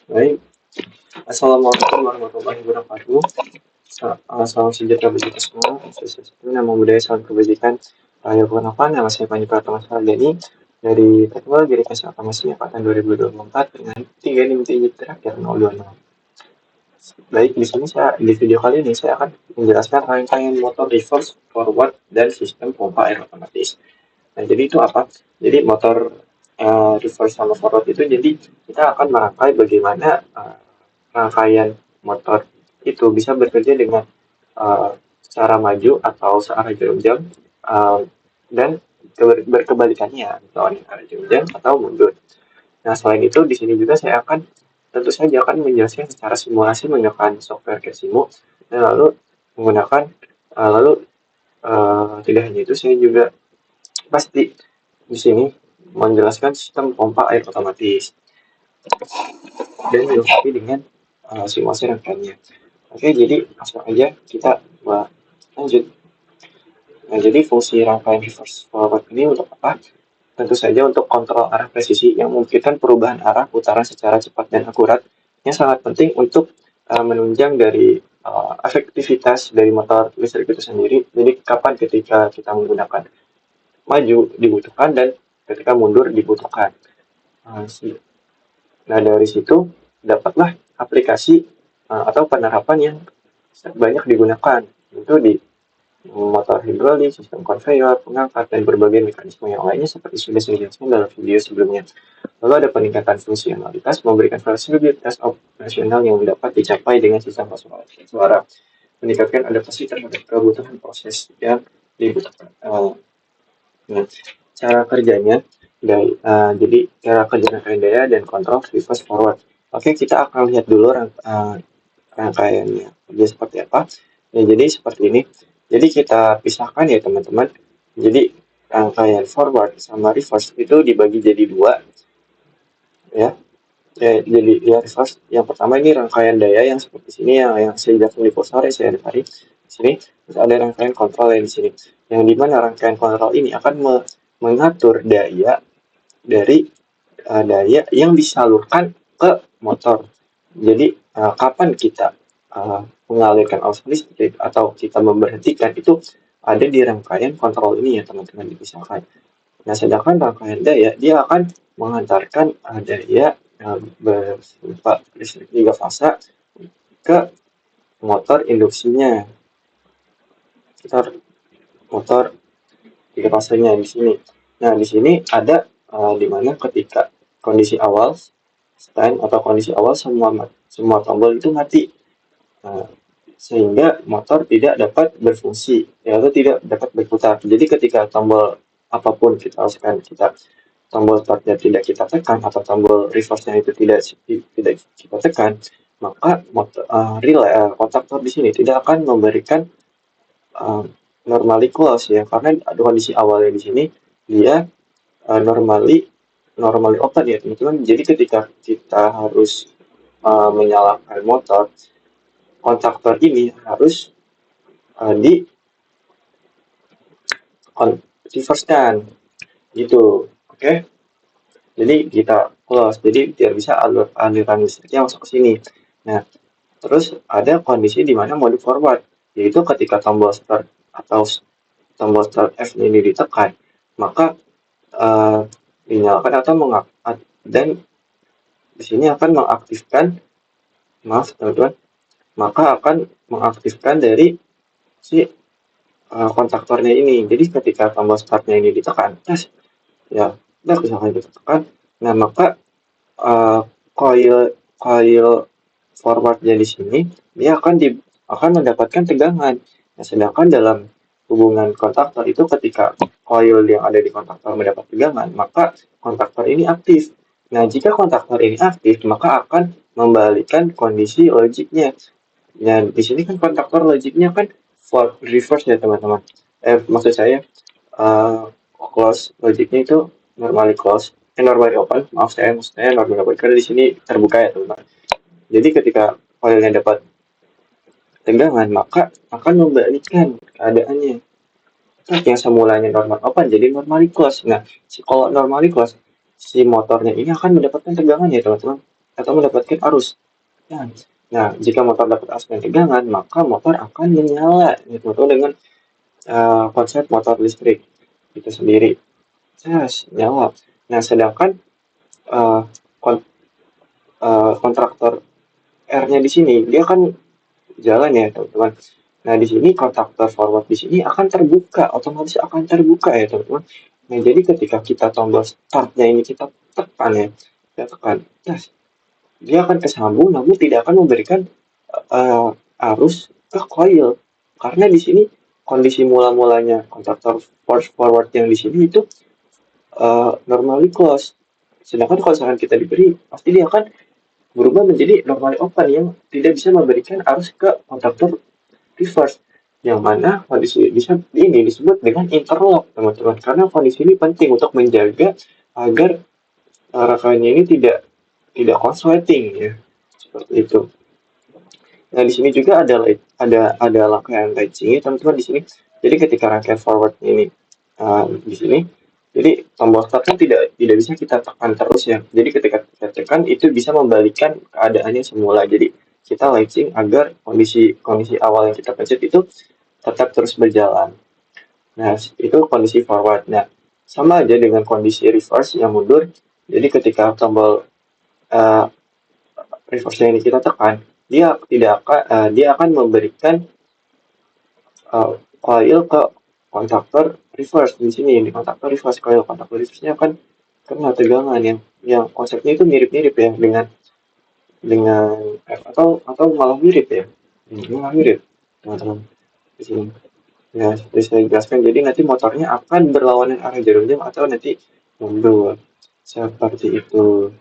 Baik, Assalamualaikum warahmatullahi wabarakatuh. Salam sejahtera bagi kita semua. Satu nama budaya salam kebajikan. Ya, perkenalkan nama saya Panji Pratama Sardani dari Teknologi Dikasih Otomasi Angkatan 2024 dengan 3 terakhir 026. Baik, di video kali ini saya akan menjelaskan rangkaian motor reverse, forward, dan sistem pompa air otomatis. Nah, jadi itu apa? Jadi motor reverse sama forward itu jadi kita akan merangkai bagaimana rangkaian motor itu bisa bekerja dengan secara maju atau searah jarum jam dan berkebalikannya atau arah jarum jam atau mundur. Nah, selain itu di sini juga saya akan tentu saja akan menjelaskan secara simulasi menggunakan software Casimo dan lalu menggunakan lalu tidak hanya itu saya juga pasti di sini menjelaskan sistem pompa air otomatis dan dilengkapi dengan simulasi rangkaiannya. Oke, jadi langsung aja kita lanjut. Nah, jadi fungsi rangkaian reverse forward ini untuk apa? Tentu saja untuk kontrol arah presisi yang memungkinkan perubahan arah putaran secara cepat dan akurat, yang sangat penting untuk menunjang dari efektivitas dari motor listrik itu sendiri. Jadi kapan ketika kita menggunakan maju dibutuhkan dan ketika mundur dibutuhkan. Nah, dari situ dapatlah aplikasi atau penerapan yang banyak digunakan, itu di motor hidrolik, sistem konveyor, pengangkat, dan berbagai mekanisme yang lainnya seperti sudah saya jelaskan dalam video sebelumnya. Lalu ada peningkatan fungsionalitas, memberikan fleksibilitas operasional yang dapat dicapai dengan sistem suara, meningkatkan adaptasi terhadap kebutuhan proses yang dibutuhkan. Nah, cara kerjanya, jadi cara kerja rangkaian daya dan kontrol reverse forward. Oke, kita akan lihat dulu rangkaiannya kerja seperti apa. Ya, jadi seperti ini. Jadi kita pisahkan ya teman-teman. Jadi rangkaian forward sama reverse itu dibagi jadi dua, ya. Jadi ya reverse. Yang pertama ini rangkaian daya yang seperti sini yang saya jelaskan di kursor saya tarik sini. Terus ada rangkaian kontrol yang di sini. Yang dimana rangkaian kontrol ini akan mengatur daya dari daya yang disalurkan ke motor. Jadi kapan kita mengalirkan arus listrik atau kita memberhentikan itu ada di rangkaian kontrol ini ya teman-teman dipisahkan. Nah, sedangkan rangkaian daya dia akan mengantarkan daya berupa listrik 3 fase ke motor induksinya. Motor 3 fasenya di sini. Nah, di sini ada di mana ketika kondisi awal stand atau kondisi awal semua tombol itu mati. Sehingga motor tidak dapat berfungsi atau tidak dapat berputar. Jadi ketika tombol apapun kita tombol startnya tidak kita tekan atau tombol reverse-nya itu tidak kita tekan, maka relay kontaktor di sini tidak akan memberikan normally close ya, karena ada kondisi awalnya di sini dia normally open ya teman-teman. Jadi ketika kita harus menyalakan motor, kontaktor ini harus di reverse kan gitu. Oke, jadi kita close, jadi biar bisa aliran listriknya masuk ke sini. Nah, terus ada kondisi di mana mode forward, yaitu ketika tombol start atau tombol start F ini ditekan, maka dinyalakan atau dan di sini akan mengaktifkan, maaf teman-teman, maka akan mengaktifkan dari si kontaktornya ini. Jadi ketika tombol startnya ini ditekan, ya, misalkan ditekan, nah maka coil forwardnya di sini dia akan mendapatkan tegangan. Nah, sedangkan dalam hubungan kontaktor itu ketika coil yang ada di kontaktor mendapat tegangan, maka kontaktor ini aktif. Nah, jika kontaktor ini aktif, maka akan membalikkan kondisi logiknya. Nah, di sini kan kontaktor logiknya kan forward reverse ya teman-teman. Maksud saya close logiknya itu normally close, normally open. Maaf saya normally open karena di sini terbuka ya teman-teman. Jadi ketika coilnya dapat tegangan, maka akan membalikkan keadaannya. Yang semulanya normal open jadi normally close. Nah, kalau normally close, si motornya ini akan mendapatkan tegangan ya teman-teman. atau mendapatkan arus. Nah, jika motor dapat arus dan tegangan, maka motor akan menyala. Gitu dengan konsep motor listrik itu sendiri. Nyala. Nah, sedangkan uh, kon- kontraktor R-nya di sini dia kan jalan ya, teman-teman. Nah, di sini kontaktor forward di sini akan terbuka, otomatis akan terbuka ya, teman-teman. Nah, jadi ketika kita tombol startnya ini kita tekan ya, kita tekan, yes, dia akan kesambung, namun tidak akan memberikan uh, arus ke coil. Karena di sini kondisi mula-mulanya kontaktor force forward yang di sini itu normally close. Sedangkan kalau misalkan kita diberi, pasti dia akan berubah menjadi normally open yang tidak bisa memberikan arus ke kontaktor reverse, yang mana kondisi ini disebut dengan interlock, teman-teman, karena kondisi ini penting untuk menjaga agar rangkaiannya ini tidak konsleting ya, seperti itu. Nah, di sini juga ada rangkaian latching ya, teman-teman, di sini. Jadi ketika rangkaian forward ini di sini, jadi tombol startnya tidak bisa kita tekan terus ya. Jadi ketika kita tekan itu bisa membalikkan keadaannya semula. Jadi kita latching agar kondisi awal yang kita pencet itu tetap terus berjalan. Nah, itu kondisi forward. Nah, sama aja dengan kondisi reverse yang mundur. Jadi ketika tombol uh, reverse ini kita tekan, dia akan memberikan coil ke kontaktor reverse di sini. Di kontaktor reverse, coil kontaktor reverse-nya akan kena tegangan yang konsepnya itu mirip-mirip ya dengan atau malah mirip ya. Malah mirip, teman-teman, di sini. Ya, seperti saya jelaskan, jadi nanti motornya akan berlawanan arah jarum jam atau nanti mundur. Seperti itu.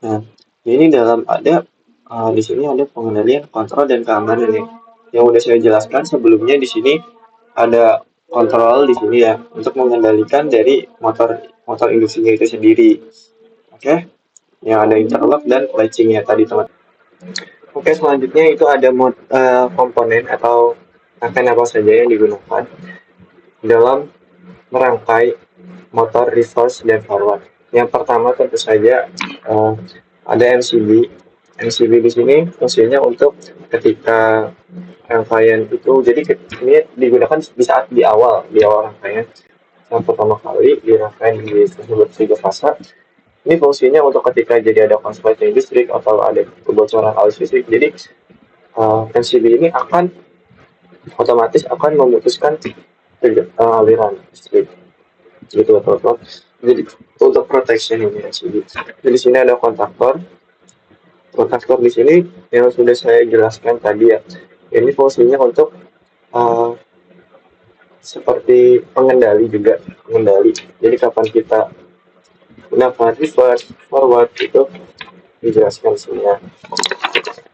Nah, ini di sini ada pengendalian, kontrol, dan keamanan nih. Yang udah saya jelaskan sebelumnya di sini ada kontrol di sini ya untuk mengendalikan dari motor motor induksinya itu sendiri. Oke, yang ada interlock dan latching-nya tadi, teman. Oke, selanjutnya itu ada komponen atau rangkaian apa saja yang digunakan dalam merangkai motor reverse dan forward. Yang pertama tentu saja ada MCB. MCB di sini fungsinya untuk ketika rangkaian itu, jadi ini digunakan di awal rangkaian yang pertama kali di rangkaian di tersebut tiga fase. Ini fungsinya untuk ketika jadi ada konsleting listrik atau ada kebocoran arus listrik. Jadi MCB ini otomatis akan memutuskan aliran listrik gitu, teman-teman. Jadi untuk protection ini MCB. Jadi sini ada kontaktor di sini yang sudah saya jelaskan tadi ya. Ini fungsinya untuk uh, seperti pengendali. Jadi kapan kita gunakan reverse, forward itu dijelaskan sini ya.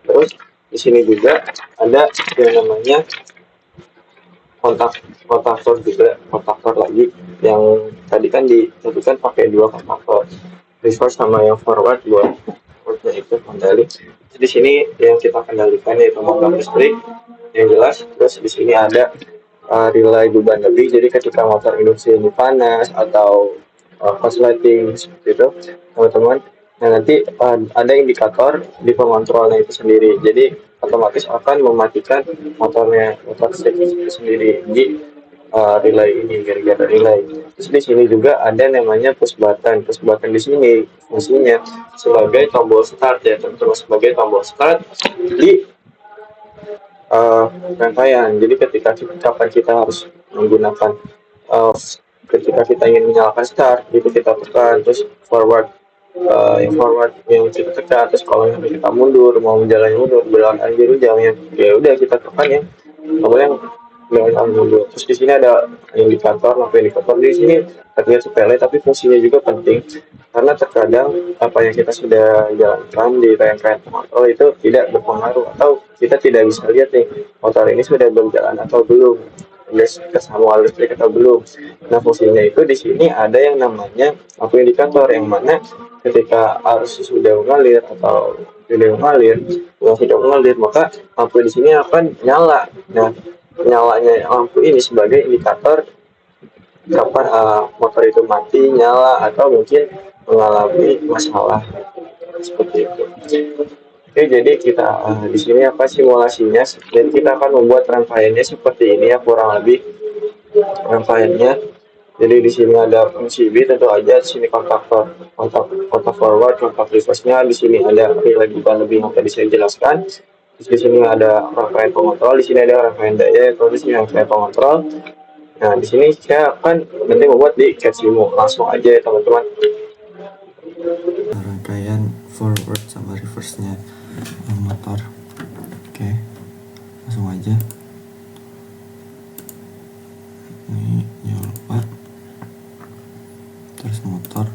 Terus di sini juga ada yang namanya kontaktor lagi, yang tadi kan disebutkan pakai dua kontaktor, reverse sama yang forward buat itu kendali. Di sini yang kita kendalikan yaitu motor listrik yang jelas. Terus di sini ada relay beban lebih. Jadi ketika motor induksi ini panas atau korsleting seperti itu, teman-teman. Nah, nanti ada indikator di pengontrolnya itu sendiri. Jadi otomatis akan mematikan motor listrik itu sendiri di relay ini, gara-gara relay. Terus di sini juga ada namanya push button. Push button di sini fungsinya sebagai tombol start ya, teman-teman, sebagai tombol start di rangkaian. Jadi kapan kita harus menggunakan uh, ketika kita ingin menyalakan start itu kita tekan, terus forward yang kita tekan, terus kalau yang kita mau mundur berlawan anjir jangan ya udah kita tekan ya, kalau yang jangan mundur. Terus di sini ada indikator di sini terlihat sepele tapi fungsinya juga penting, karena terkadang apa yang kita sudah jalankan di rangkaian pengontrol itu tidak berpengaruh atau kita tidak bisa lihat nih motor ini sudah berjalan atau belum, kesambungan listrik atau belum. Nah, fungsinya itu di sini ada yang namanya lampu indikator, yang mana ketika arus sudah mengalir atau sudah mengalir, maka lampu di sini akan nyala. Nah, nyalanya lampu ini sebagai indikator kapan motor itu mati, nyala, atau mungkin mengalami masalah seperti itu. Oke, jadi kita di sini apa simulasinya? Jadi kita akan membuat rangkaiannya seperti ini ya kurang lebih rangkaiannya. Jadi di sini ada PCB tentu aja di sini kontak forward, kontak reverse-nya di sini ada relay juga lebih yang tadi saya jelaskan. Di sini ada rangkaian pengontrol, di sini ada rangkaian daya, terus di sini rangkaian pengontrol. Nah, di sini saya akan nanti membuat di CAD Simo. Langsung aja ya teman-teman. Rangkaian forward sama reverse-nya motor. Oke, langsung aja. Ini jangan lupa. Terus motor.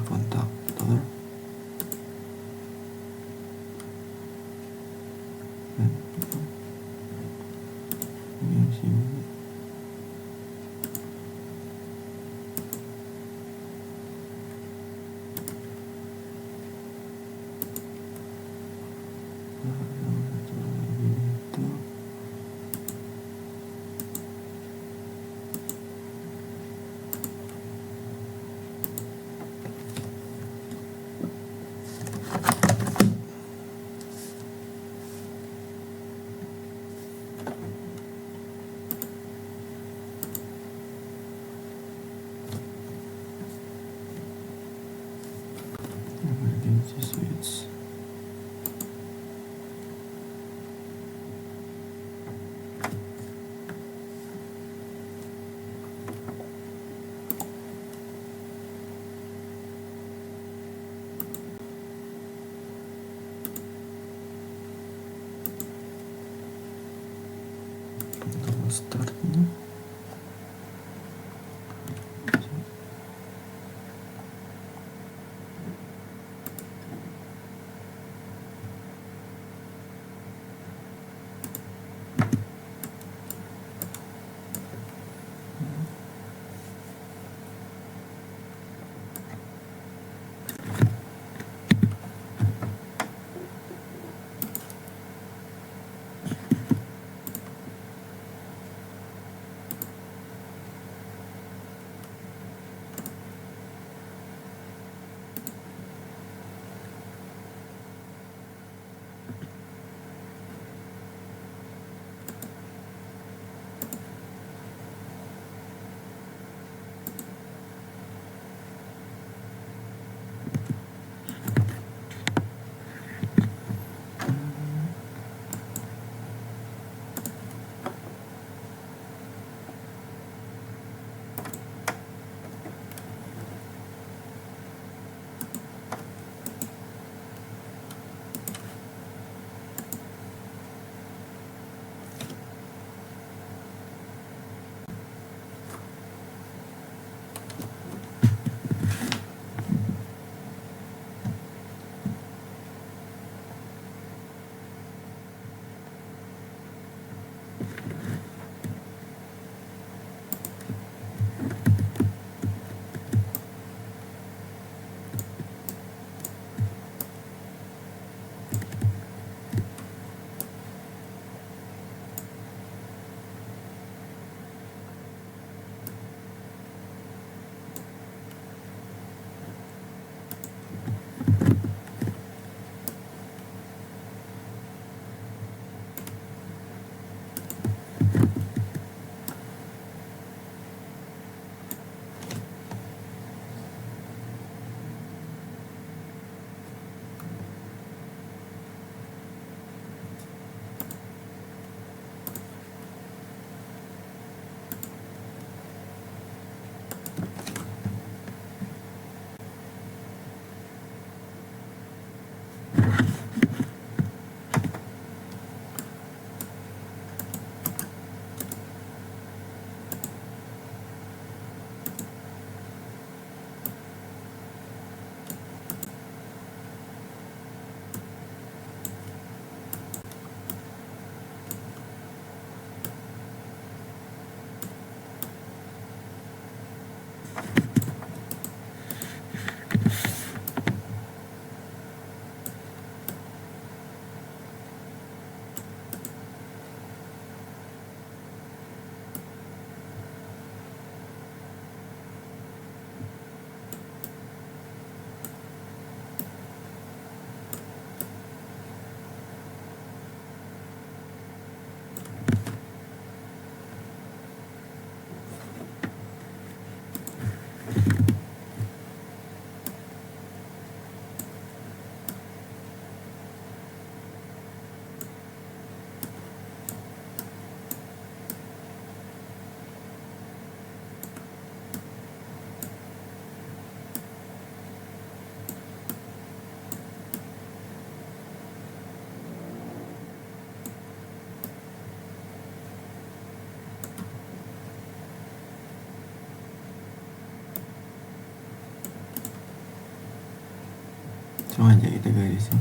Kontaktor. Ini sini. Emergency switch. Tombol startnya. Langsung aja kita garisin.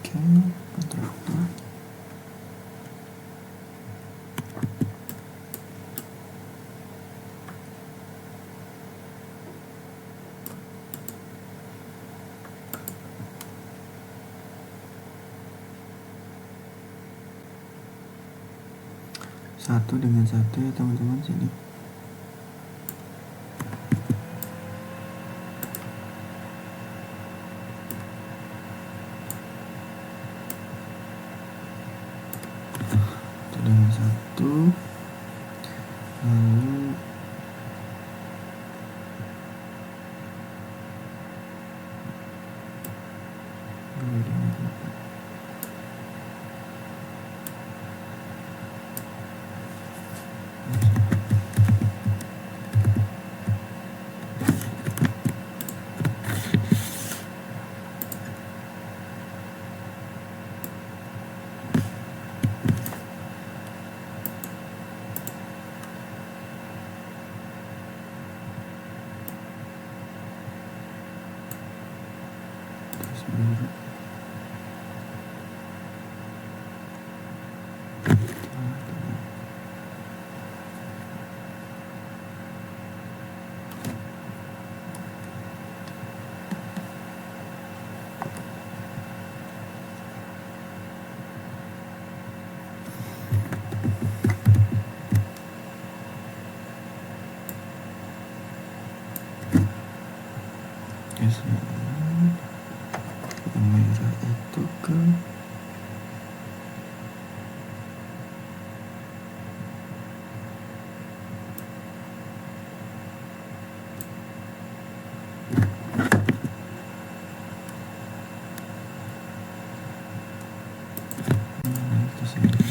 Oke, kontraktor. Satu dengan satu ya teman-teman, sini. Satu dengan satu. Lalu dua dengan satu. Terus biru. Yang merah itu ke itu sendiri.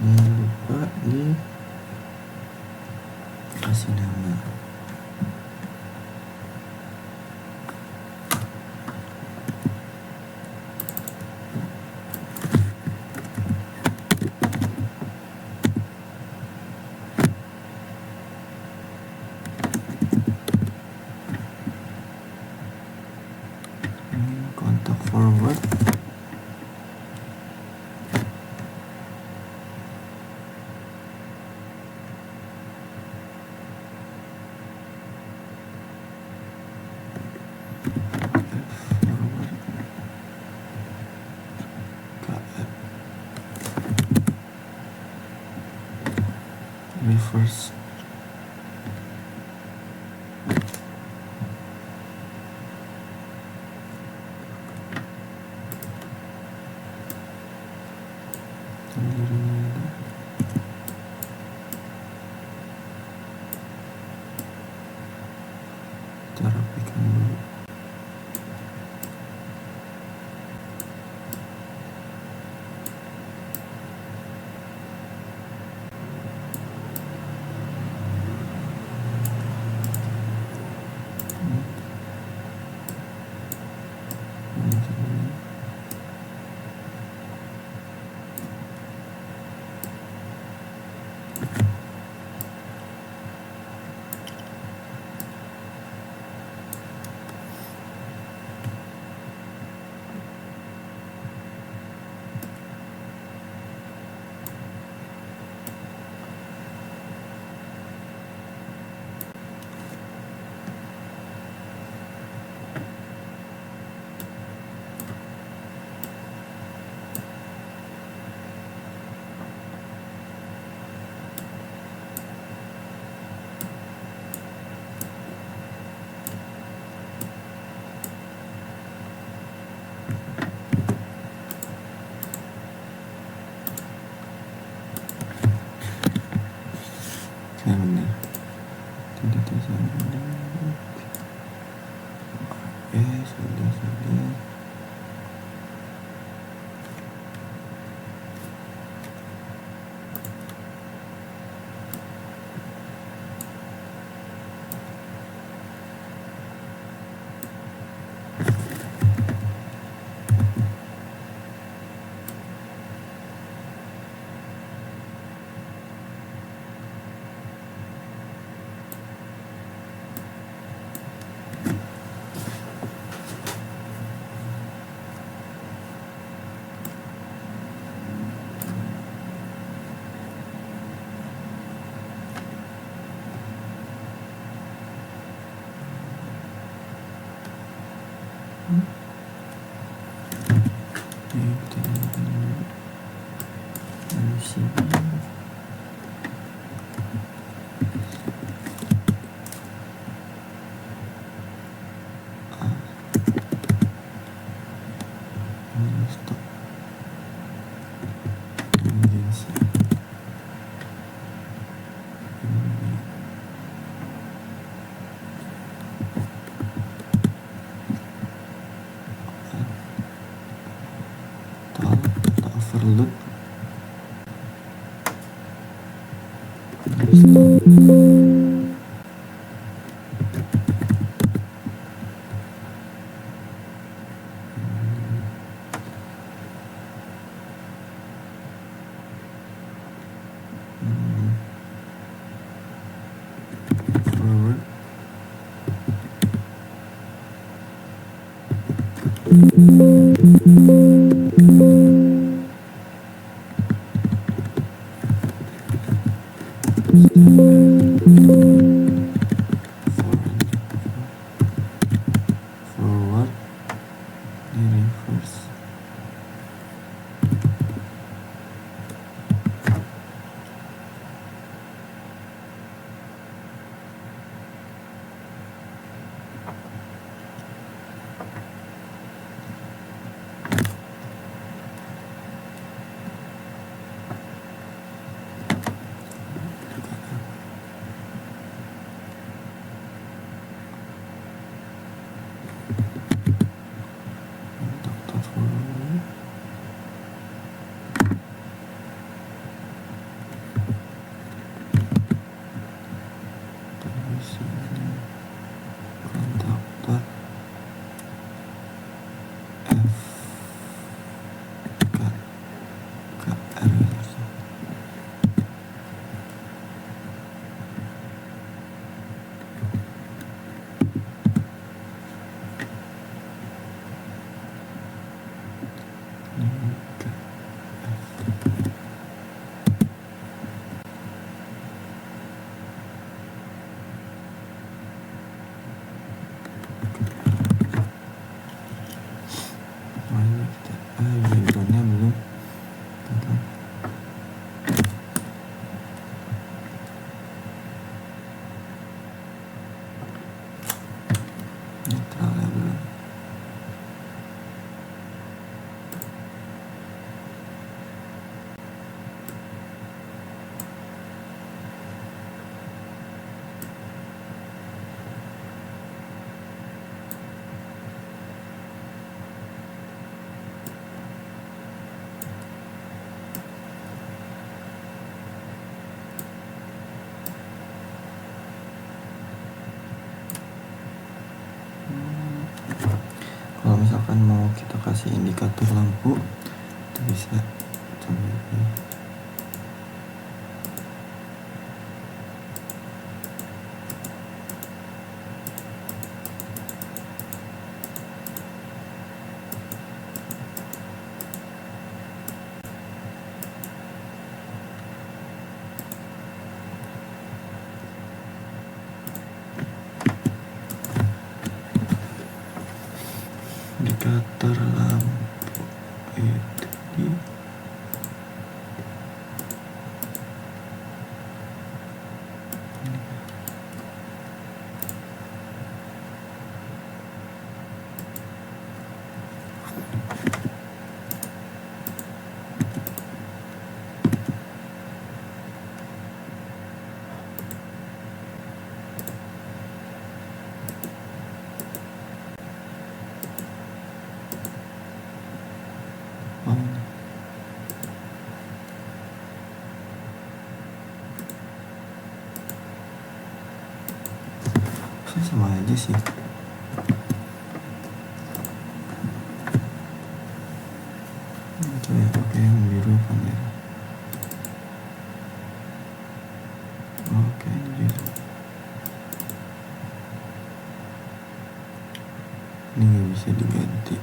Jangan lupa di kasih nama. Ini kontak forward. Reverse. Kita rapikan dulu. Saya benar. Tidak tersalah. Sudah. Overload. Forward. Forward. Di reverse. kasih indikator lampu. Kita bisa coba ini. Indikator lampu itu di oh ini. Sama aja sih. Coba ya pakai yang biru apa merah. Oke, ini biru. Ini nggak bisa diganti.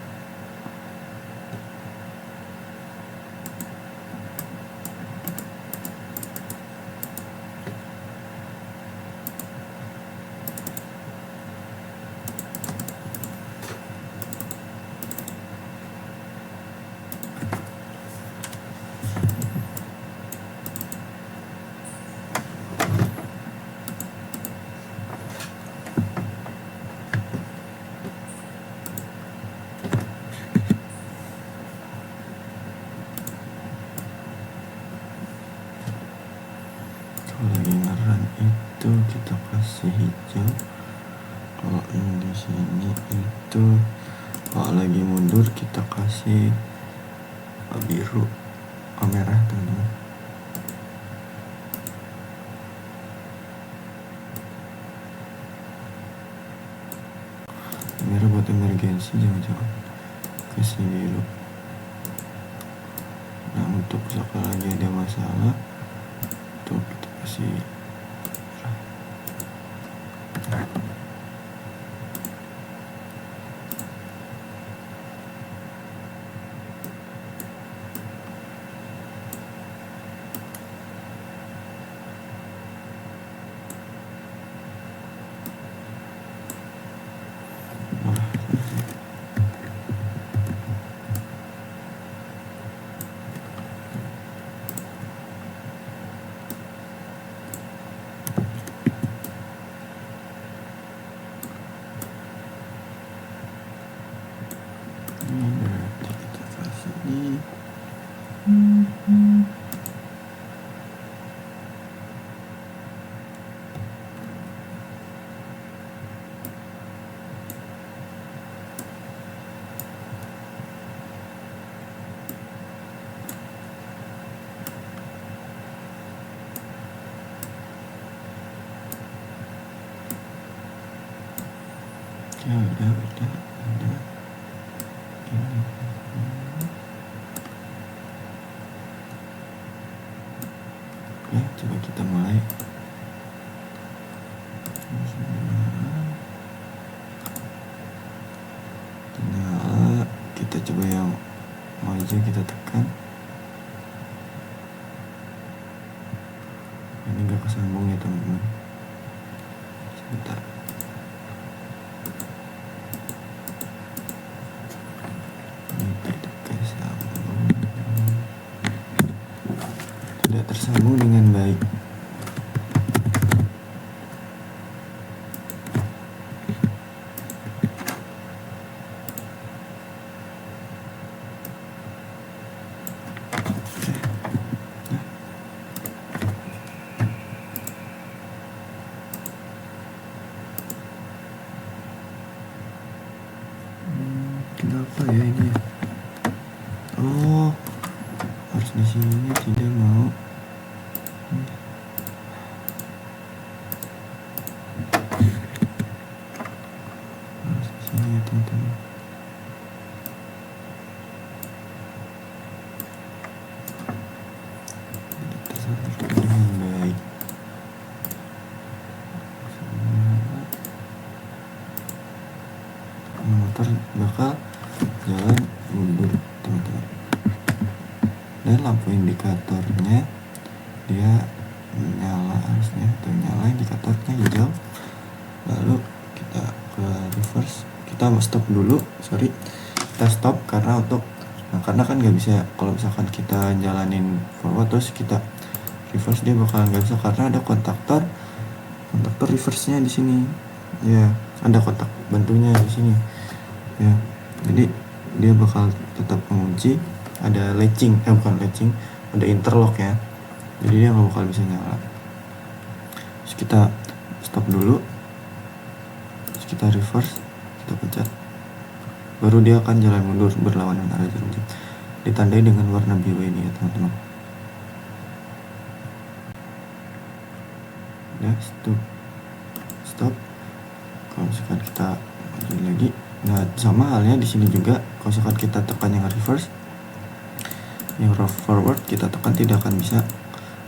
Kalau lagi ngeran itu kita kasih hijau. Kalau yang di sini itu kalau lagi mundur kita kasih biru, merah teman-teman. Merah buat emergensi, jangan-jangan kasih biru. Nah untuk sekali lagi ada masalah tuh kita kasih ini berarti kita kasih ini. Ya udah ini. Ya coba kita mulai. Nyala, kita coba yang maju kita tekan. Ini gak kesambung ya teman-teman. Sebentar. Tidak tersambung dengan baik. Kenapa ya ini ya? Oh, harus di sini tidak mau. dengan baik. Motor bakal jalan mundur teman-teman, dan lampu indikatornya dia nyala, harusnya tuh nyala indikatornya hijau. Lalu kita ke reverse, kita stop dulu, kita stop karena karena kan nggak bisa kalau misalkan kita jalanin forward terus kita reverse, dia bakal nggak bisa karena ada kontaktor reverse-nya di sini ya, ada kontak bantunya di sini ya, jadi dia bakal tetap mengunci, ada latching, bukan latching, ada interlock ya, jadi dia nggak bakal bisa nyala. Terus kita stop dulu, terus kita reverse, kita pencet, baru dia akan jalan mundur berlawanan arah jarum jam, ditandai dengan warna biru ini ya teman-teman. Ya, stop. Kalau misalkan kita maju lagi, nah sama halnya di sini juga, kalau misalkan kita tekan yang reverse, yang forward kita tekan tidak akan bisa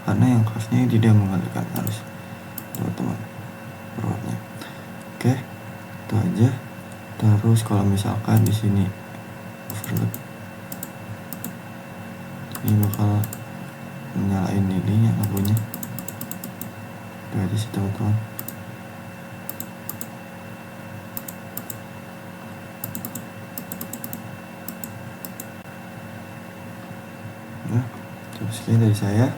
karena yang craftnya tidak mengalirkan arus teman-teman, forwardnya. Oke, itu aja. Terus kalau misalkan di sini overload, ini bakal menyalain ininya lampunya. Itu aja sih teman-teman. Nah, sekian dari saya.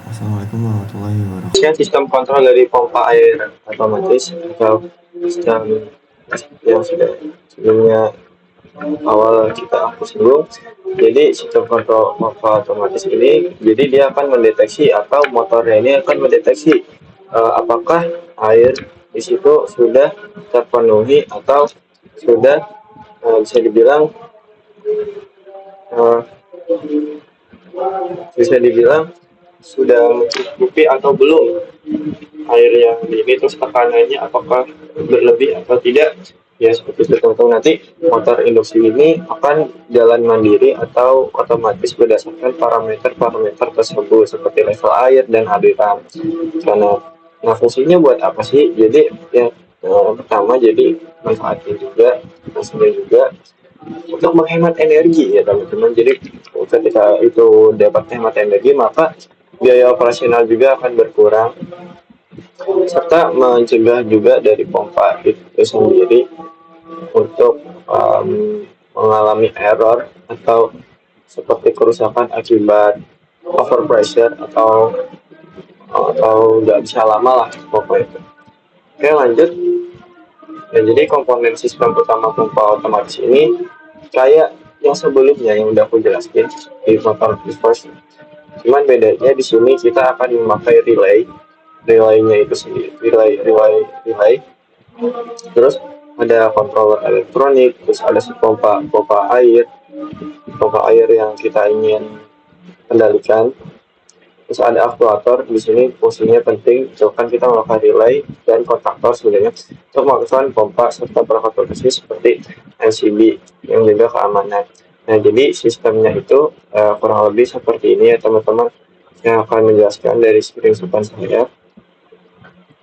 Assalamualaikum warahmatullahi wabarakatuh. Sekian sistem kontrol dari pompa air otomatis atau sistem yang sudah sebelumnya awal kita hapus dulu. Jadi sistem kontrol pompa otomatis ini, jadi dia akan mendeteksi atau motornya ini akan mendeteksi apakah air di situ sudah terpenuhi atau sudah bisa dibilang sudah mencukupi atau belum air yang ini, terus tekanannya apakah berlebih atau tidak ya, seperti itu teman-teman. Nanti motor induksi ini akan jalan mandiri atau otomatis berdasarkan parameter tersebut seperti level air dan aliran. Nah fungsinya buat apa sih? Jadi yang pertama, jadi manfaatnya juga hasilnya juga untuk menghemat energi ya teman-teman. Jadi ketika itu dapat hemat energi, maka biaya operasional juga akan berkurang, serta mencegah juga dari pompa itu sendiri untuk mengalami error atau seperti kerusakan akibat overpressure atau nggak bisa lama lah pokoknya. Oke, lanjut. Nah, jadi komponen sistem utama pompa otomatis ini kayak yang sebelumnya yang udah aku jelasin di motor reverse. Cuman bedanya di sini kita akan memakai relaynya itu sendiri, relay. Terus ada controller elektronik, terus ada pompa air yang kita ingin kendalikan. Terus ada aktuator di sini, fungsinya penting, misalkan kita memakai relay dan kontaktor sebenarnya untuk melakukan pompa serta perangkat operasi seperti LCD yang juga keamanan. Nah, jadi sistemnya itu kurang lebih seperti ini ya teman-teman, yang akan menjelaskan dari screenshot saya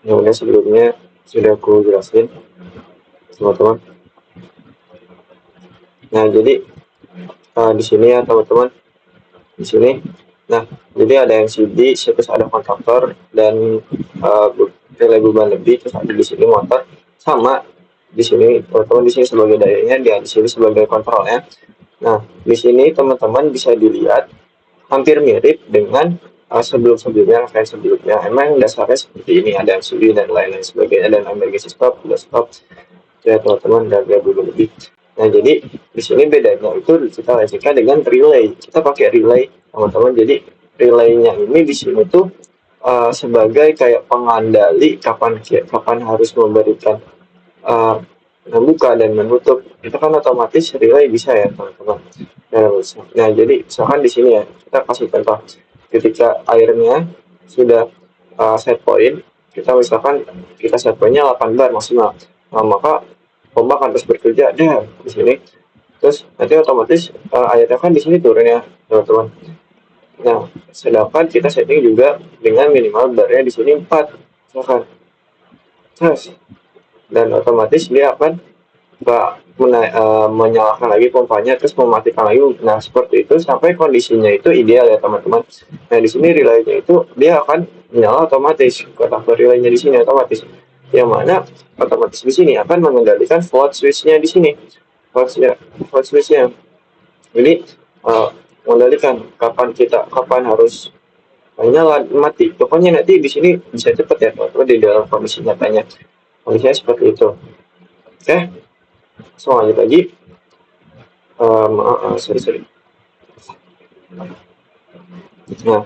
yang udah sebelumnya sudah aku jelasin teman-teman. Nah, jadi di sini ya teman-teman, di sini. Nah, jadi ada LCD, terus ada kontaktor dan relay beban lebih, terus ada di sini motor, sama di sini teman-teman, di sini sebagai dayanya, dia di sini sebagai kontrolnya. Nah, di sini teman-teman bisa dilihat hampir mirip dengan sebelumnya. Emang dasarnya seperti ini, ada LCD dan lain-lain sebagainya, dan emergency stop, ya teman-teman, dan beban lebih. Nah, jadi di sini bedanya itu kita lecehkan dengan relay. Kita pakai relay teman-teman. Jadi relaynya ini di sini tuh sebagai kayak pengandali kapan harus memberikan membuka dan menutup. Itu kan otomatis relay bisa ya teman-teman. Nah, jadi misalkan di sini ya, kita kasih contoh ketika airnya sudah set point, kita misalkan kita set pointnya 8 bar maksimal. Nah, maka pompa akan terus bekerja di sini. Terus nanti otomatis airnya kan di sini turun ya teman-teman. Nah, sedangkan kita setting juga dengan minimal barnya di sini 4, misalkan. Terus, dan otomatis dia akan menyalakan lagi pompanya, terus mematikan lagi. Nah, seperti itu sampai kondisinya itu ideal ya teman-teman. Nah, di sini relaynya itu dia akan menyala otomatis, kotak relaynya di sini otomatis. Yang mana otomatis di sini akan mengendalikan volt switch-nya di sini. Volt switch-nya. Jadi mengendalikan kapan harus nyala mati. Pokoknya nanti di sini bisa cepat ya teman-teman di dalam kondisi nyatanya. Kondisinya seperti itu. Oke, so lanjut lagi. Sorry. Nah,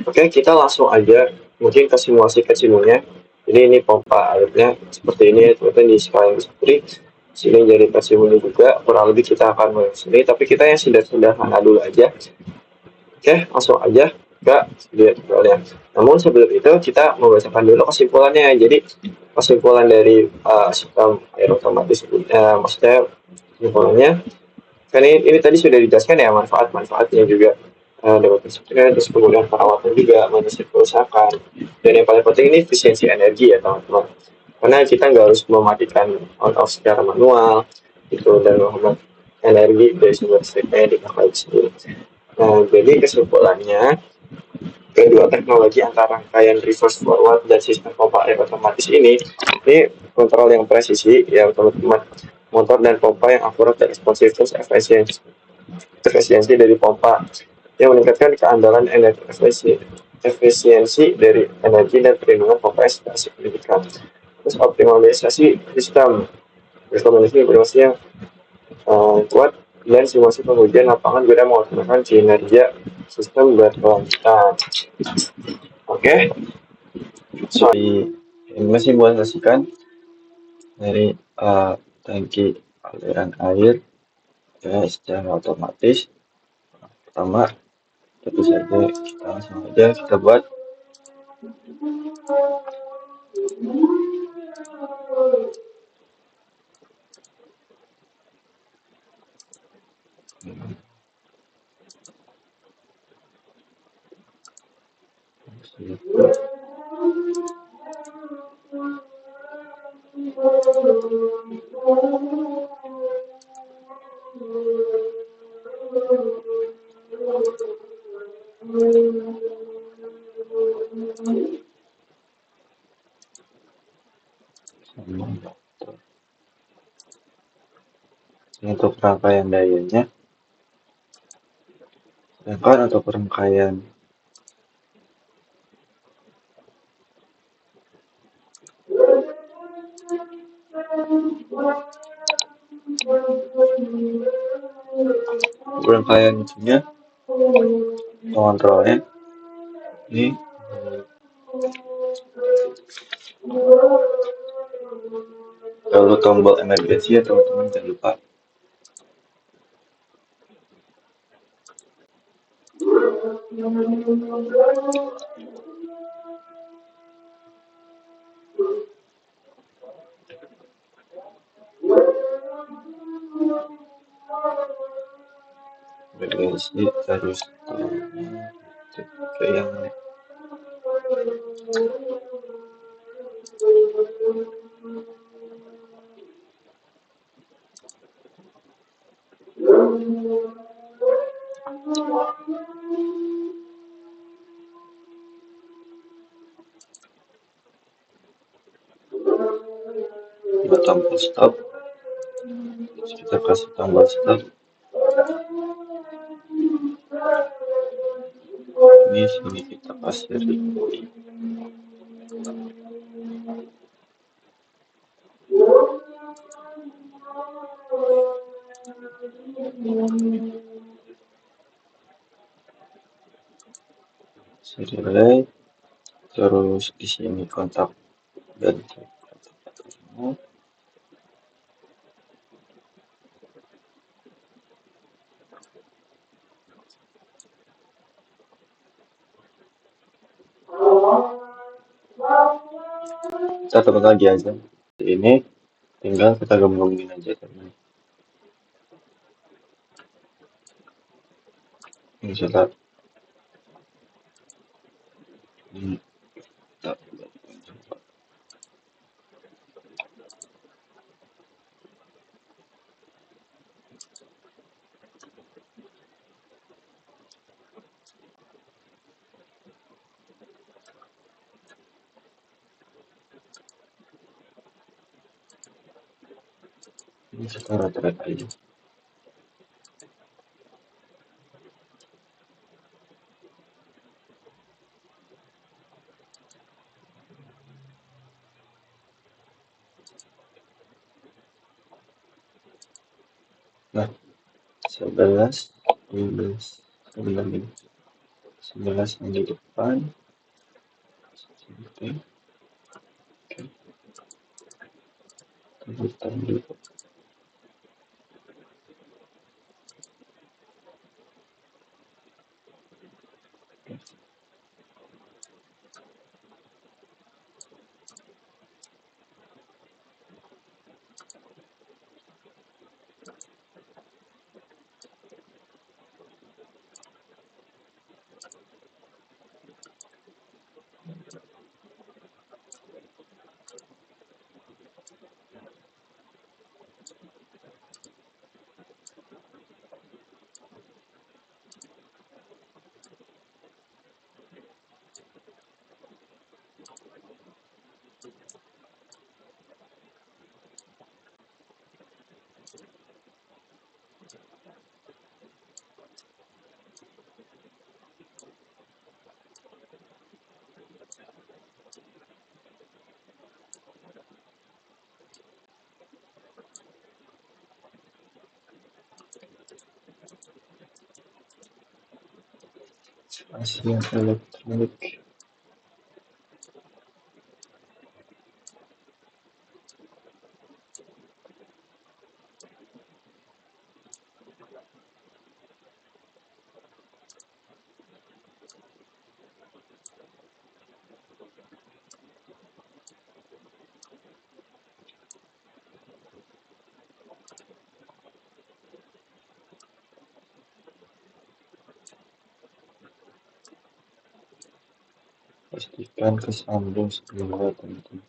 oke, kita langsung aja mungkin ke simulasi kecilnya. Jadi ini pompa airnya seperti ini, teman-teman di skala yang seperti sini jadi kecilnya juga. Kurang lebih kita akan sini, tapi kita yang sederhana dulu aja. Oke, langsung aja ke video tutorialnya. Namun sebelum itu kita membacakan dulu kesimpulannya. Jadi kesimpulan dari sistem air otomatis, maksudnya kesimpulannya. Kan ini tadi sudah dijelaskan ya manfaat-manfaatnya juga, dapat mencegah, terus kemudian perawatan juga, menyisir kerusakan, dan yang paling penting ini efisiensi energi ya teman-teman. Karena kita nggak harus mematikan on off secara manual gitu dan menghemat energi dari sumber listriknya di kakak sendiri. Nah, jadi kesimpulannya kedua teknologi antara rangkaian reverse forward dan sistem pompa air otomatis ini kontrol yang presisi ya teman-teman, motor dan pompa yang akurat dan responsif, terus efisiensi dari pompa yang meningkatkan keandalan energi, efisiensi dari energi dan perlindungan pompa secara signifikan, terus optimalisasi sistem informasi yang kuat dan simulasi pengujian lapangan guna mengoptimalkan kinerja sistem berkelanjutan. Oke, so ini masih buat saksikan dari tangki aliran air ya secara otomatis. Pertama, tentu saja kita langsung aja kita buat. Untuk rangkaian dayanya, sedangkan untuk rangkaian itunya kontrolnya ini lalu tombol emergency ya teman-teman, jangan lupa. Emergency terus ke yang buat tombol stop, kita kasih tombol stop ini, sini kita kasih replay. Relay, terus di sini kontak dan kontak. Kita tekan lagi aja ini, tinggal kita gabungin aja teman. Ini sudah Hmm, tak. Ini secara rata aja. Nah, 11, 12, 11 yang di depan, oke, kemudian dulu. Asia elektronik. Pastikan kesambung semua teman-teman.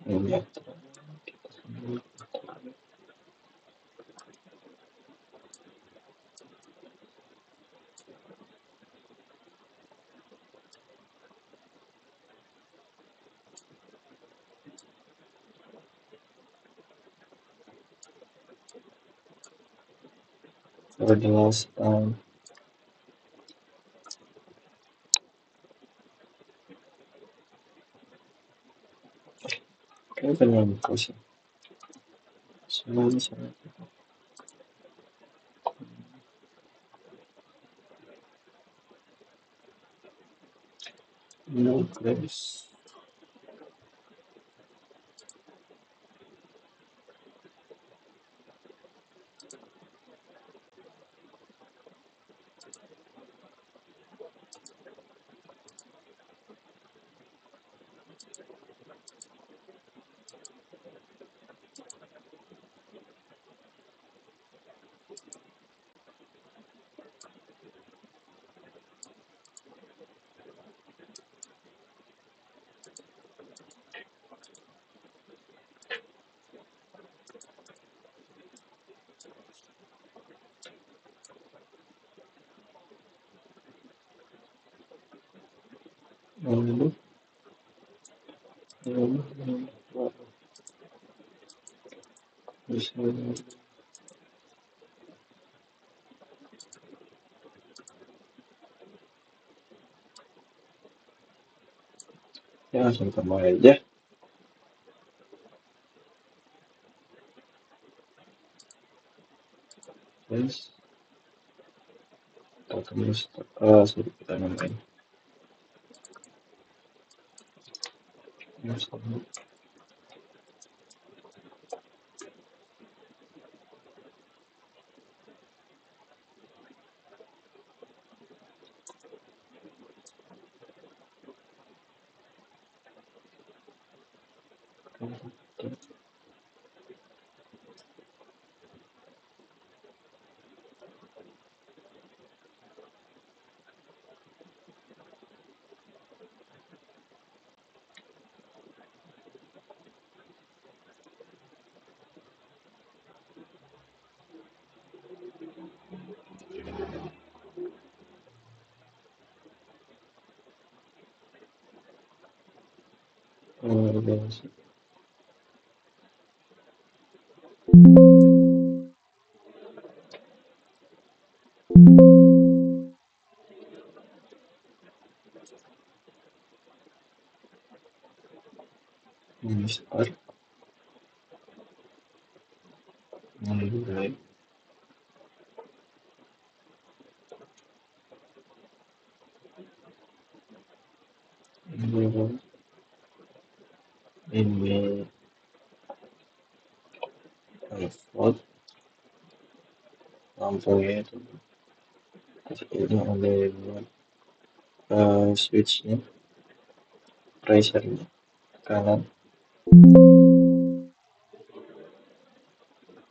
Ini ya, kita sambung. For the last time. Kayak benar sih. Semuanya sangat no grace. lalu bisa ya langsung tambah aja. Terus kita tulis sudah kita namain start mulai ini default lampunya itu ini ada switchnya pressure-nya kanan,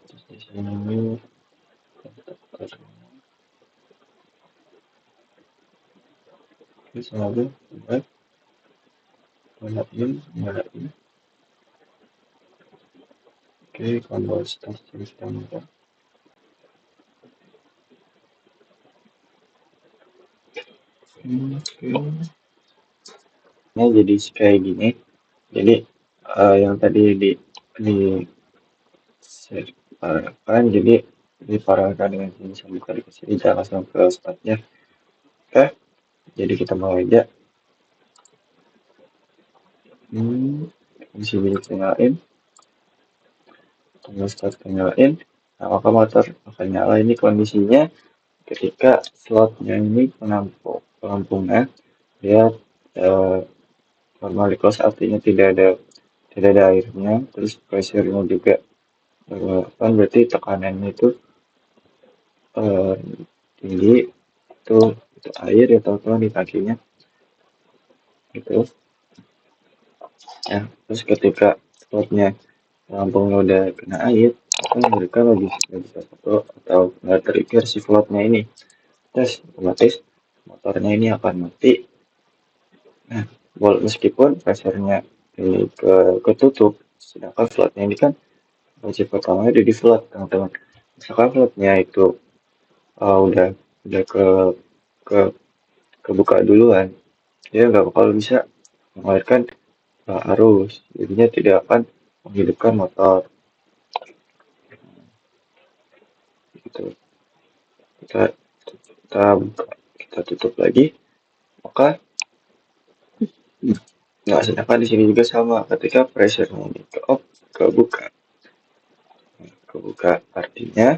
terus di sini terus lalu buat nyalain oke kalau start system oke. Nah jadi kayak gini, jadi yang tadi di kan jadi diparahkan dengan ini sambil kali ke sini jangan langsung ke startnya. Oke, jadi kita mau aja di sini kita nyalain, tombol start kita nyalain, nah maka motor akan nyala. Ini kondisinya ketika slotnya ini penampungnya dia normally close, artinya tidak ada airnya, terus pressure-nya juga kan berarti tekanannya itu tinggi, itu air ya teman-teman di kakinya gitu ya. Terus ketika slotnya lampungnya udah kena air, kan mereka lagi bisa foto atau nggak trigger si slotnya ini, terus otomatis motornya ini akan mati. Nah, meskipun pressure-nya ini ketutup, sedangkan slotnya ini kan kunci pertamanya udah di slot teman-teman. Misalkan slotnya itu udah ke kebuka duluan, dia nggak bakal bisa mengalirkan arus, jadinya tidak akan menghidupkan motor gitu. kita kita buka, kita tutup lagi, maka nggak, sedangkan di sini juga sama, ketika pressure-nya ini ke off, kebuka artinya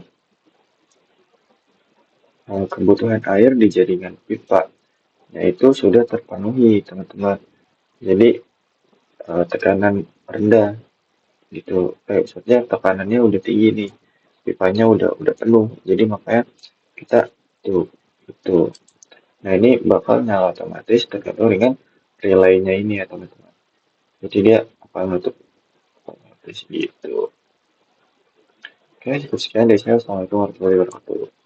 kebutuhan air di jaringan pipa yaitu sudah terpenuhi teman-teman. Jadi tekanan rendah gitu, maksudnya tekanannya udah tinggi nih, pipanya udah penuh, jadi makanya kita tuh itu. Nah ini bakal nyala otomatis tergantung dengan relaynya ini ya teman-teman, jadi dia akan menutup otomatis gitu. Oke, cukup sekian dari saya. Assalamualaikum warahmatullahi wabarakatuh.